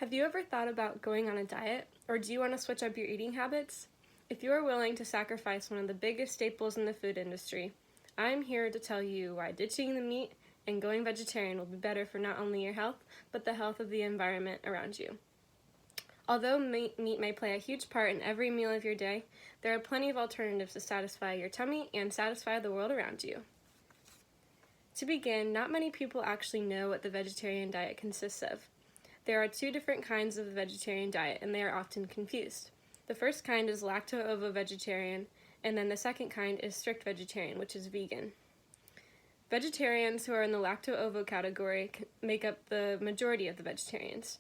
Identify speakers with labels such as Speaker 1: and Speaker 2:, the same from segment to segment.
Speaker 1: Have you ever thought about going on a diet, or do you want to switch up your eating habits? If you are willing to sacrifice one of the biggest staples in the food industry, I'm here to tell you why ditching the meat and going vegetarian will be better for not only your health, but the health of the environment around you. Although meat may play a huge part in every meal of your day, there are plenty of alternatives to satisfy your tummy and satisfy the world around you. To begin, not many people actually know what the vegetarian diet consists of. There are two different kinds of the vegetarian diet, and they are often confused. The first kind is lacto-ovo-vegetarian, and then the second kind is strict vegetarian, which is vegan. Vegetarians who are in the lacto-ovo category make up the majority of the vegetarians.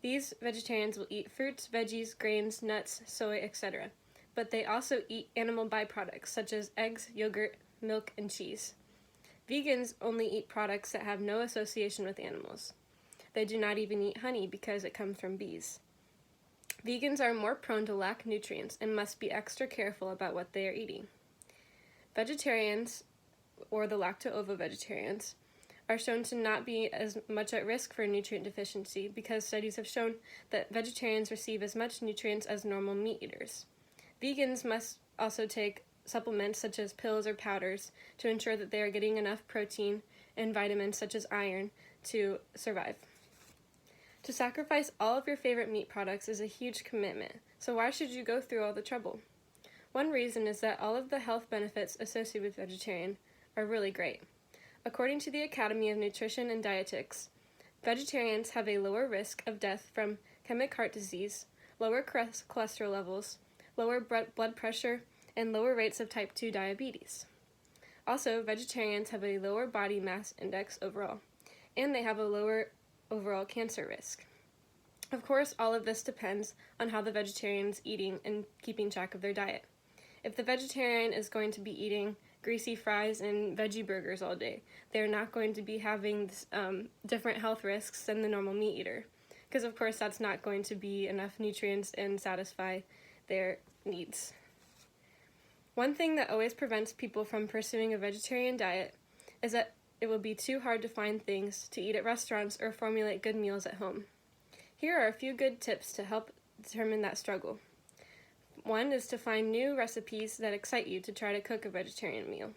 Speaker 1: These vegetarians will eat fruits, veggies, grains, nuts, soy, etc., but they also eat animal byproducts such as eggs, yogurt, milk, and cheese. Vegans only eat products that have no association with animals. They do not even eat honey because it comes from bees. Vegans are more prone to lack nutrients and must be extra careful about what they are eating. Vegetarians, or the lacto-ovo-vegetarians, are shown to not be as much at risk for nutrient deficiency because studies have shown that vegetarians receive as much nutrients as normal meat eaters. Vegans must also take supplements such as pills or powders to ensure that they are getting enough protein and vitamins such as iron to survive. To sacrifice all of your favorite meat products is a huge commitment, so why should you go through all the trouble? One reason is that all of the health benefits associated with vegetarian are really great. According to the Academy of Nutrition and Dietetics, vegetarians have a lower risk of death from ischemic heart disease, lower cholesterol levels, lower blood pressure, and lower rates of type 2 diabetes. Also, vegetarians have a lower body mass index overall, and they have a lower overall cancer risk. Of course, all of this depends on how the vegetarian is eating and keeping track of their diet. If the vegetarian is going to be eating greasy fries and veggie burgers all day, they're not going to be having different health risks than the normal meat eater, because of course that's not going to be enough nutrients and satisfy their needs. One thing that always prevents people from pursuing a vegetarian diet is that it will be too hard to find things to eat at restaurants or formulate good meals at home. Here are a few good tips to help determine that struggle. One is to find new recipes that excite you to try to cook a vegetarian meal.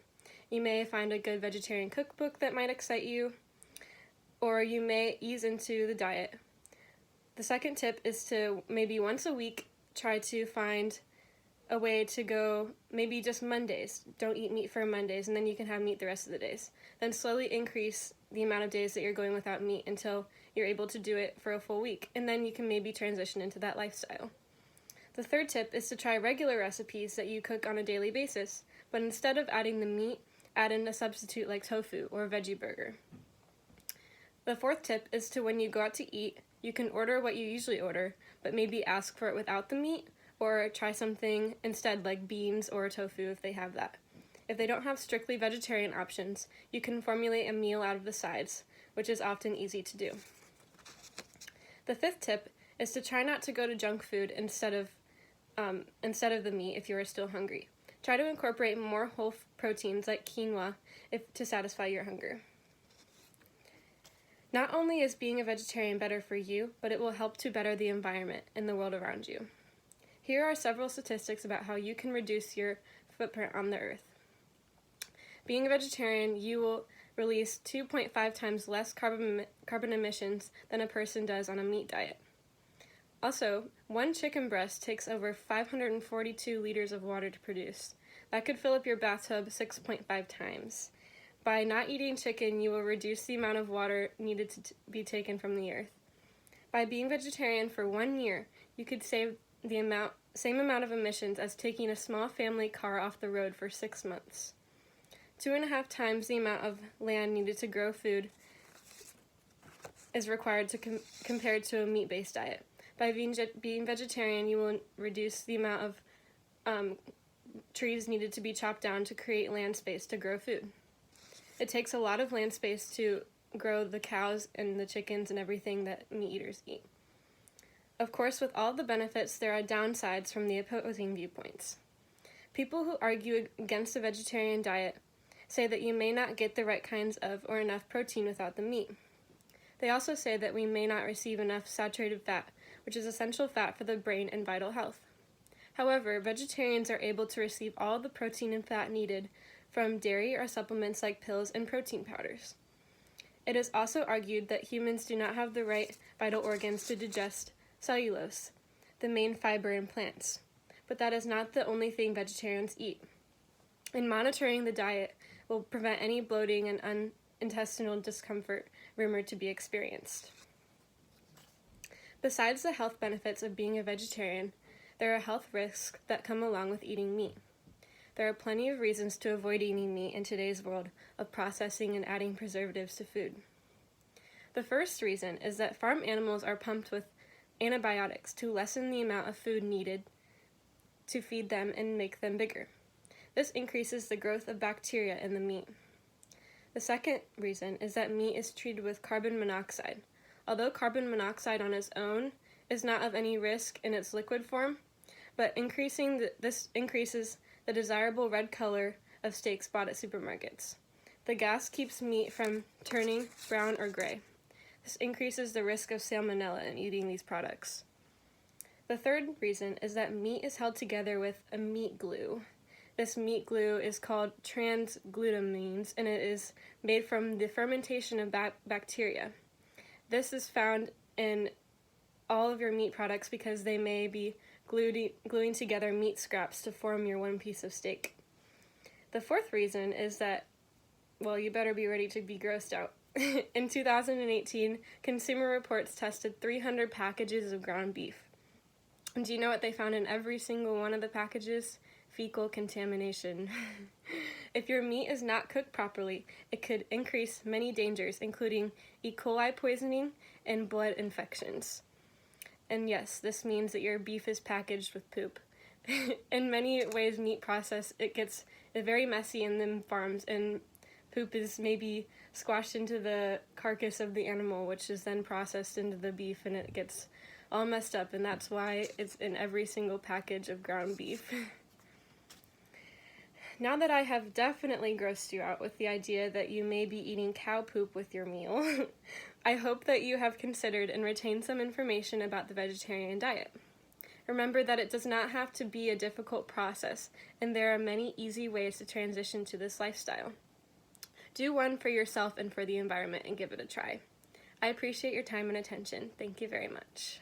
Speaker 1: You may find a good vegetarian cookbook that might excite you, or you may ease into the diet. The second tip is to maybe once a week try to find a way to go maybe just Mondays. Don't eat meat for Mondays, and then you can have meat the rest of the days. Then slowly increase the amount of days that you're going without meat until you're able to do it for a full week, and then you can maybe transition into that lifestyle. The third tip is to try regular recipes that you cook on a daily basis, but instead of adding the meat, add in a substitute like tofu or a veggie burger. The fourth tip is to when you go out to eat, you can order what you usually order, but maybe ask for it without the meat, or try something instead like beans or tofu if they have that. If they don't have strictly vegetarian options, you can formulate a meal out of the sides, which is often easy to do. The fifth tip is to try not to go to junk food instead of the meat if you are still hungry. Try to incorporate more whole proteins like quinoa to satisfy your hunger. Not only is being a vegetarian better for you, but it will help to better the environment and the world around you. Here are several statistics about how you can reduce your footprint on the earth. Being a vegetarian, you will release 2.5 times less carbon emissions than a person does on a meat diet. Also, one chicken breast takes over 542 liters of water to produce. That could fill up your bathtub 6.5 times. By not eating chicken, you will reduce the amount of water needed to be taken from the earth. By being vegetarian for 1 year, you could save the same amount of emissions as taking a small family car off the road for 6 months. 2.5 times the amount of land needed to grow food is required compared to a meat-based diet. By being vegetarian, you will reduce the amount of trees needed to be chopped down to create land space to grow food. It takes a lot of land space to grow the cows and the chickens and everything that meat eaters eat. Of course, with all the benefits, there are downsides from the opposing viewpoints. People who argue against a vegetarian diet say that you may not get the right kinds of or enough protein without the meat. They also say that we may not receive enough saturated fat, which is essential fat for the brain and vital health. However, vegetarians are able to receive all the protein and fat needed from dairy or supplements like pills and protein powders. It is also argued that humans do not have the right vital organs to digest cellulose, the main fiber in plants, but that is not the only thing vegetarians eat. And monitoring the diet will prevent any bloating and intestinal discomfort rumored to be experienced. Besides the health benefits of being a vegetarian, there are health risks that come along with eating meat. There are plenty of reasons to avoid eating meat in today's world of processing and adding preservatives to food. The first reason is that farm animals are pumped with antibiotics to lessen the amount of food needed to feed them and make them bigger. This increases the growth of bacteria in the meat. The second reason is that meat is treated with carbon monoxide. Although carbon monoxide on its own is not of any risk in its liquid form, but this increases the desirable red color of steaks bought at supermarkets. The gas keeps meat from turning brown or gray. This increases the risk of salmonella in eating these products. The third reason is that meat is held together with a meat glue. This meat glue is called transglutamines, and it is made from the fermentation of bacteria. This is found in all of your meat products because they may be gluing together meat scraps to form your one piece of steak. The fourth reason is that, well, you better be ready to be grossed out. In 2018, Consumer Reports tested 300 packages of ground beef. And do you know what they found in every single one of the packages? Fecal contamination. If your meat is not cooked properly, it could increase many dangers, including E. coli poisoning and blood infections. And yes, this means that your beef is packaged with poop. In many ways, meat process, it gets very messy in them farms, and poop is maybe squashed into the carcass of the animal, which is then processed into the beef, and it gets all messed up, and that's why it's in every single package of ground beef. Now that I have definitely grossed you out with the idea that you may be eating cow poop with your meal, I hope that you have considered and retained some information about the vegetarian diet. Remember that it does not have to be a difficult process, and there are many easy ways to transition to this lifestyle. Do one for yourself and for the environment and give it a try. I appreciate your time and attention. Thank you very much.